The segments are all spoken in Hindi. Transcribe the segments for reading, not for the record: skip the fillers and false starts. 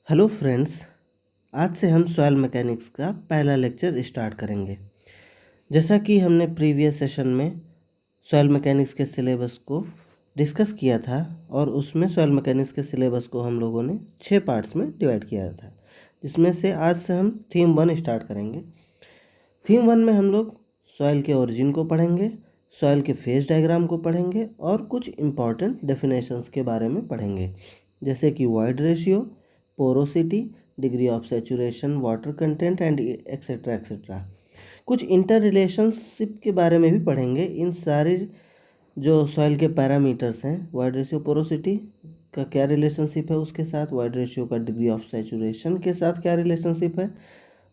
हेलो फ्रेंड्स, आज से हम सॉइल मैकेनिक्स का पहला लेक्चर स्टार्ट करेंगे। जैसा कि हमने प्रीवियस सेशन में सॉइल मैकेनिक्स के सिलेबस को डिस्कस किया था और उसमें सॉइल मैकेनिक्स के सिलेबस को हम लोगों ने 6 पार्ट्स में डिवाइड किया था, जिसमें से आज से हम थीम 1 स्टार्ट करेंगे। थीम 1 में हम लोग सॉइल के ओरिजिन को पढ़ेंगे, सॉइल के फेज डायग्राम को पढ़ेंगे और कुछ इम्पॉर्टेंट डेफिनेशंस के बारे में पढ़ेंगे, जैसे कि void ratio, porosity, degree of saturation, water content and etcetera etcetera. कुछ इंटर रिलेशनशिप के बारे में भी पढ़ेंगे। इन सारे जो सॉइल के पैरामीटर्स हैं, वॉइड रेशियो पोरोसिटी का क्या रिलेशनशिप है उसके साथ, वॉइड रेशियो का डिग्री ऑफ सैचुरेशन के साथ क्या रिलेशनशिप है,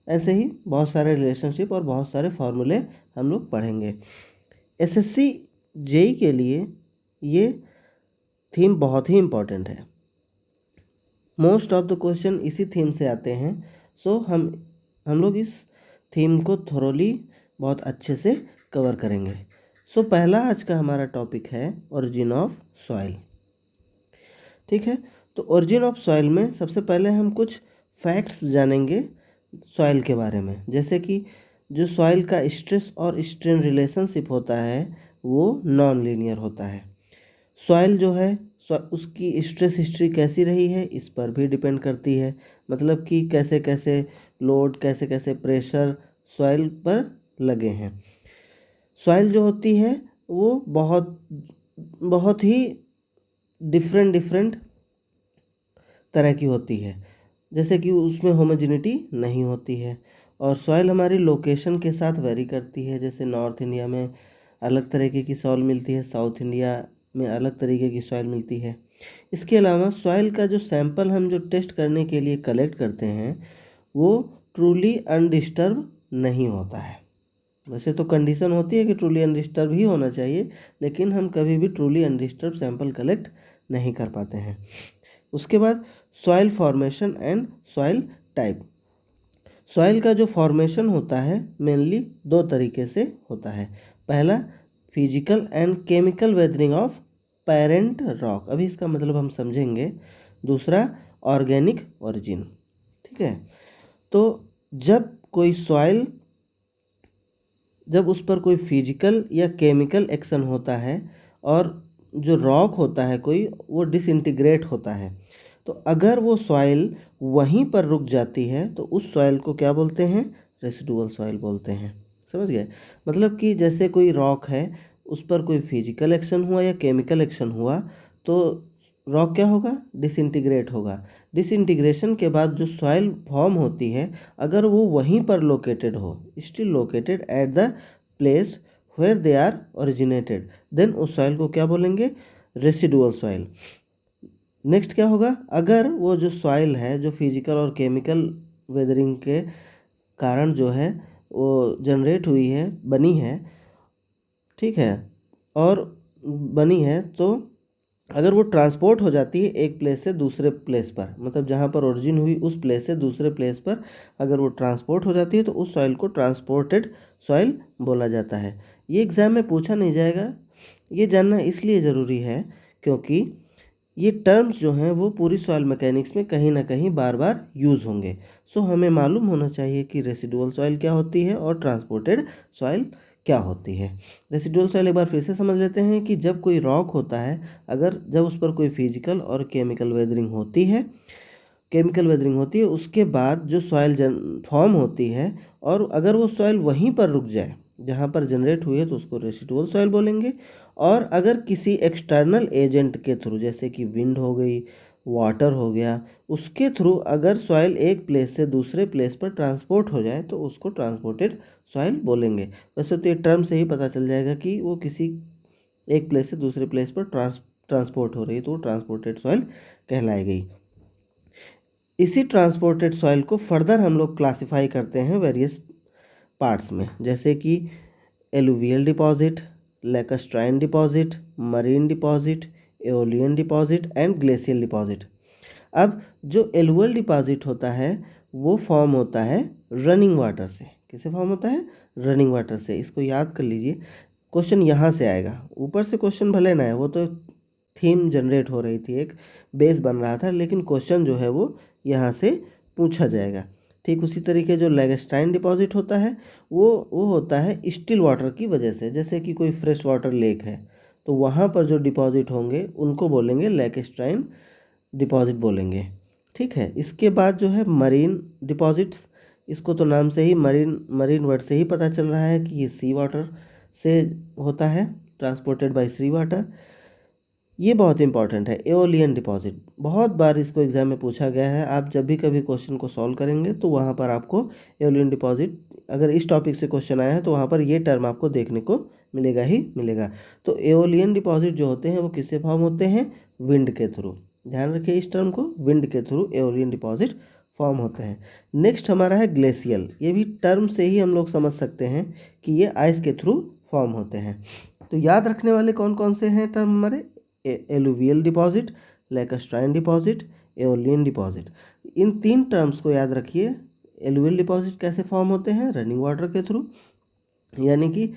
ऐसे ही बहुत सारे रिलेशनशिप और बहुत सारे फॉर्मूले हम लोग पढ़ेंगे। एसएससी जेई के लिए ये थीम बहुत ही इम्पोर्टेंट है। मोस्ट ऑफ द क्वेश्चन इसी थीम से आते हैं। सो हम लोग इस थीम को थोरोली बहुत अच्छे से कवर करेंगे। सो पहला आज का हमारा टॉपिक है ओरिजिन ऑफ सॉइल। ठीक है, तो ओरिजिन ऑफ सॉइल में सबसे पहले हम कुछ फैक्ट्स जानेंगे सॉइल के बारे में, जैसे कि जो सॉइल का स्ट्रेस और स्ट्रेन रिलेशनशिप होता है वो नॉन लीनियर होता है। सॉइल जो है उसकी स्ट्रेस हिस्ट्री कैसी रही है इस पर भी डिपेंड करती है, मतलब कि कैसे कैसे लोड, कैसे कैसे प्रेशर सॉइल पर लगे हैं। सॉइल जो होती है वो बहुत बहुत ही डिफरेंट तरह की होती है, जैसे कि उसमें होमोजेनिटी नहीं होती है। और सॉइल हमारी लोकेशन के साथ वेरी करती है, जैसे नॉर्थ इंडिया में अलग तरीके की सॉइल मिलती है, साउथ इंडिया में अलग तरीके की सॉइल मिलती है। इसके अलावा सॉइल का जो सैंपल हम जो टेस्ट करने के लिए कलेक्ट करते हैं वो ट्रूली अनडिस्टर्ब नहीं होता है। वैसे तो कंडीशन होती है कि ट्रूली अनडिस्टर्ब ही होना चाहिए, लेकिन हम कभी भी ट्रूली अनडिस्टर्ब सैंपल कलेक्ट नहीं कर पाते हैं। उसके बाद soil formation and soil type. Soil का जो फॉर्मेशन होता है मेनली दो तरीके से होता है। पहला, physical and chemical weathering of parent rock, अभी इसका मतलब हम समझेंगे। दूसरा, ऑर्गेनिक ओरिजिन। ठीक है, तो जब उस पर कोई फिजिकल या केमिकल एक्शन होता है और जो रॉक होता है कोई, वो डिसइंटीग्रेट होता है, तो अगर वो सॉइल वहीं पर रुक जाती है तो उस सॉइल को क्या बोलते हैं? रेसिडुअल सॉइल बोलते हैं। समझ गए? मतलब कि जैसे कोई रॉक है, उस पर कोई फिजिकल एक्शन हुआ या केमिकल एक्शन हुआ तो रॉक क्या होगा? डिसइंटीग्रेट होगा। डिसइंटीग्रेशन के बाद जो सॉइल फॉर्म होती है, अगर वो वहीं पर लोकेटेड हो, still located at the place where they are originated, then उस सॉइल को क्या बोलेंगे? Residual soil. नेक्स्ट क्या होगा? अगर वो जो सॉइल है जो फिजिकल और केमिकल वेदरिंग के कारण जो है वो जनरेट हुई है, बनी है, ठीक है, और बनी है, तो अगर वो ट्रांसपोर्ट हो जाती है एक प्लेस से दूसरे प्लेस पर, मतलब जहाँ पर ओरिजिन हुई उस प्लेस से दूसरे प्लेस पर अगर वो ट्रांसपोर्ट हो जाती है तो उस सॉइल को ट्रांसपोर्टेड सॉइल बोला जाता है। ये एग्ज़ाम में पूछा नहीं जाएगा, ये जानना इसलिए ज़रूरी है क्योंकि ये टर्म्स जो हैं वो पूरी सॉइल मैकेनिक्स में कहीं ना कहीं बार बार यूज़ होंगे। सो हमें मालूम होना चाहिए कि रेसिडुअल सॉइल क्या होती है और ट्रांसपोर्टेड सॉइल क्या होती है। रेसिडुअल सॉइल एक बार फिर से समझ लेते हैं कि जब कोई रॉक होता है, अगर जब उस पर कोई फिजिकल और केमिकल वेदरिंग होती है, उसके बाद जो सॉइल फॉर्म होती है, और अगर वो सॉइल वहीं पर रुक जाए जहाँ पर जनरेट हुई है तो उसको रेसिडुअल सॉइल बोलेंगे। और अगर किसी एक्सटर्नल एजेंट के थ्रू, जैसे कि विंड हो गई, वाटर हो गया, उसके थ्रू अगर सॉइल एक प्लेस से दूसरे प्लेस पर ट्रांसपोर्ट हो जाए तो उसको ट्रांसपोर्टेड सॉइल बोलेंगे। वैसे तो ये टर्म से ही पता चल जाएगा कि वो किसी एक प्लेस से दूसरे प्लेस पर ट्रांसपोर्ट हो रही है, तो वो ट्रांसपोर्टेड सॉइल कहलाएगी। इसी ट्रांसपोर्टेड सॉइल को फर्दर हम लोग क्लासिफाई करते हैं वेरियस पार्ट्स में, जैसे कि alluvial deposit, lacustrine deposit, marine deposit, aeolian deposit and glacial deposit. अब जो एलुवियल डिपॉजिट होता है वो फॉर्म होता है रनिंग वाटर से। किसे फॉर्म होता है? रनिंग वाटर से। इसको याद कर लीजिए, क्वेश्चन यहाँ से आएगा, ऊपर से क्वेश्चन भले ना है, वो तो थीम जनरेट हो रही थी, एक बेस बन रहा था, लेकिन क्वेश्चन जो है वो यहाँ से पूछा जाएगा। ठीक उसी तरीके जो लैगस्टाइन डिपॉजिट होता है वो होता है स्टिल वाटर की वजह से। जैसे कि कोई फ्रेश वाटर लेक है तो वहाँ पर जो डिपॉजिट होंगे उनको बोलेंगे लैगस्टाइन डिपॉजिट बोलेंगे। ठीक है, इसके बाद जो है मरीन डिपॉजिट्स, इसको तो नाम से ही मरीन वर्ड से ही पता चल रहा है कि ये सी वाटर से होता है, ट्रांसपोर्टेड बाय सी वाटर। ये बहुत इंपॉर्टेंट है, एओलियन डिपॉजिट। बहुत बार इसको एग्जाम में पूछा गया है। आप जब भी कभी क्वेश्चन को सॉल्व करेंगे तो वहाँ पर आपको एओलियन डिपॉजिट, अगर इस टॉपिक से क्वेश्चन आया है तो वहाँ पर ये टर्म आपको देखने को मिलेगा ही मिलेगा। तो एओलियन डिपॉजिट जो होते हैं वो किससे फॉर्म होते हैं? विंड के थ्रू। ध्यान रखिए इस टर्म को, विंड के थ्रू एओलियन डिपॉजिट फॉर्म होते हैं। नेक्स्ट हमारा है ग्लेशियल। ये भी टर्म से ही हम लोग समझ सकते हैं कि ये आइस के थ्रू फॉर्म होते हैं। तो याद रखने वाले कौन कौन से हैं टर्म हमारे? Alluvial deposit, lacustrine deposit, aeolian deposit. इन 3 टर्म्स को याद रखिए। एलुवियल डिपॉजिट कैसे फॉर्म होते हैं? रनिंग वाटर के थ्रू, यानी कि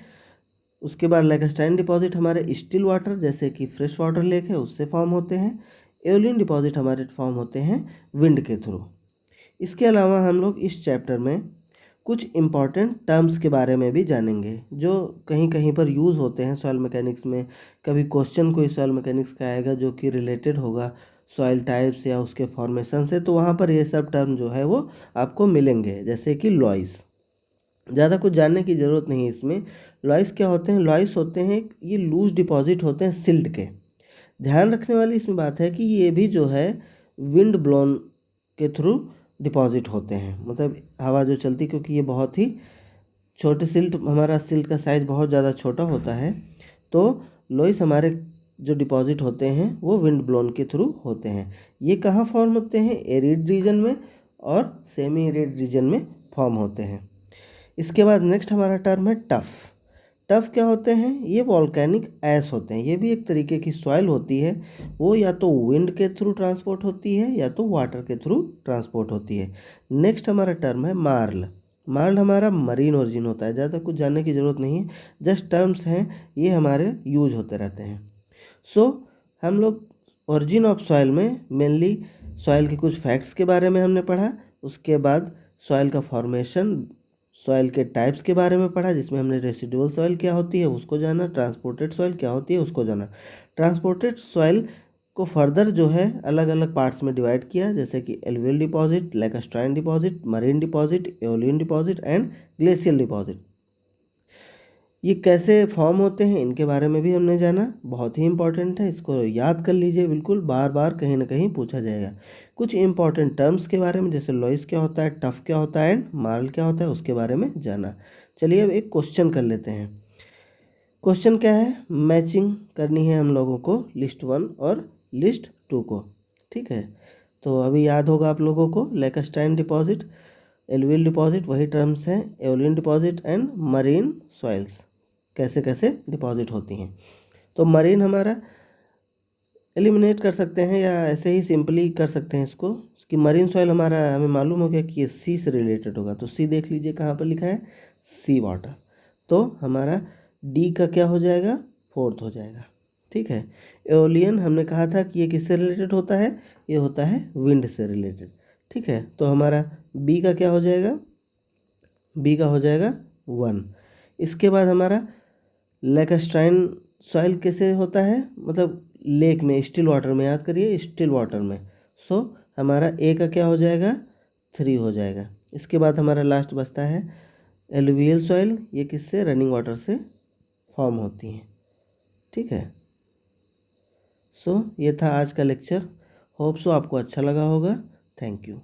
उसके बाद लैकस्ट्राइन डिपॉजिट हमारे स्टिल वाटर जैसे कि फ्रेश वाटर लेक है उससे फॉर्म होते हैं। एओलियन डिपॉजिट हमारे फॉर्म होते हैं विंड के थ्रू। इसके अलावा हम लोग इस चैप्टर में कुछ इम्पॉर्टेंट टर्म्स के बारे में भी जानेंगे जो कहीं कहीं पर यूज़ होते हैं सॉइल मैकेनिक्स में। कभी क्वेश्चन कोई सॉइल मैकेनिक्स का आएगा जो कि रिलेटेड होगा सॉइल टाइप्स या उसके फॉर्मेशन से, तो वहाँ पर ये सब टर्म जो है वो आपको मिलेंगे। जैसे कि लॉइस, ज़्यादा कुछ जानने की ज़रूरत नहीं है इसमें। लॉइस क्या होते हैं? लॉइस होते हैं ये लूज डिपॉजिट होते हैं सिल्ट के। ध्यान रखने वाली इसमें बात है कि ये भी जो है विंड ब्लोन के थ्रू डिपॉजिट होते हैं, मतलब हवा जो चलती, क्योंकि ये बहुत ही छोटे सिल्ट, हमारा सिल्ट का साइज़ बहुत ज़्यादा छोटा होता है। तो लोइस हमारे जो डिपॉजिट होते हैं वो विंड ब्लोन के थ्रू होते हैं। ये कहाँ फॉर्म होते हैं? एरिड रीजन में और सेमी एरिड रीजन में फॉर्म होते हैं। इसके बाद नेक्स्ट हमारा टर्म है टफ। टफ क्या होते हैं? ये वॉल्केनिक ऐश होते हैं। ये भी एक तरीके की सॉइल होती है, वो या तो विंड के थ्रू ट्रांसपोर्ट होती है या तो वाटर के थ्रू ट्रांसपोर्ट होती है। नेक्स्ट हमारा टर्म है मार्ल। मार्ल हमारा मरीन ओरिजिन होता है। ज़्यादा कुछ जानने की ज़रूरत नहीं है, जस्ट टर्म्स हैं, ये हमारे यूज होते रहते हैं। सो हम लोग ओरिजिन ऑफ सॉइल में मेनली सॉइल के कुछ फैक्ट्स के बारे में हमने पढ़ा। उसके बाद सॉइल का फॉर्मेशन, सॉइल के टाइप्स के बारे में पढ़ा, जिसमें हमने रेसिडुअल सॉइल क्या होती है उसको जाना, ट्रांसपोर्टेड सॉइल क्या होती है उसको जाना। ट्रांसपोर्टेड सॉइल को फर्दर जो है अलग अलग पार्ट्स में डिवाइड किया, जैसे कि alluvial deposit, lacustrine deposit, marine deposit, aeolian deposit and glacial deposit. ये कैसे फॉर्म होते हैं इनके बारे में भी हमने जाना। बहुत ही इंपॉर्टेंट है, इसको याद कर लीजिए, बिल्कुल बार बार कहीं ना कहीं पूछा जाएगा। कुछ इंपॉर्टेंट टर्म्स के बारे में, जैसे लॉइस क्या होता है, टफ क्या होता है एंड मार्ल क्या होता है, उसके बारे में जाना। चलिए अब एक क्वेश्चन कर लेते हैं। क्वेश्चन क्या है? मैचिंग करनी है हम लोगों को लिस्ट 1 और लिस्ट 2 को। ठीक है, तो अभी याद होगा आप लोगों को लैकस्टाइन डिपॉजिट, एलुवियल डिपॉजिट वही टर्म्स हैं, aeolian deposit and marine soils कैसे कैसे डिपॉजिट होती हैं। तो मरीन हमारा एलिमिनेट कर सकते हैं या ऐसे ही सिंपली कर सकते हैं इसको कि मरीन सॉइल हमारा, हमें मालूम हो गया कि ये सी से रिलेटेड होगा। तो सी देख लीजिए कहाँ पर लिखा है, सी वाटर। तो हमारा डी का क्या हो जाएगा? 4th हो जाएगा। ठीक है, एओलियन हमने कहा था कि ये किससे रिलेटेड होता है? ये होता है विंड से रिलेटेड। ठीक है, तो हमारा बी का क्या हो जाएगा? बी का हो जाएगा 1। इसके बाद हमारा लैकस्ट्राइन सॉइल कैसे होता है? मतलब लेक में, स्टिल वाटर में, याद करिए स्टिल वाटर में। सो हमारा ए का क्या हो जाएगा? 3 हो जाएगा। इसके बाद हमारा लास्ट बचता है एलुवियल सॉइल। ये किससे? रनिंग वाटर से फॉर्म होती हैं। ठीक है, सो ये था आज का लेक्चर। होप सो आपको अच्छा लगा होगा। Thank you.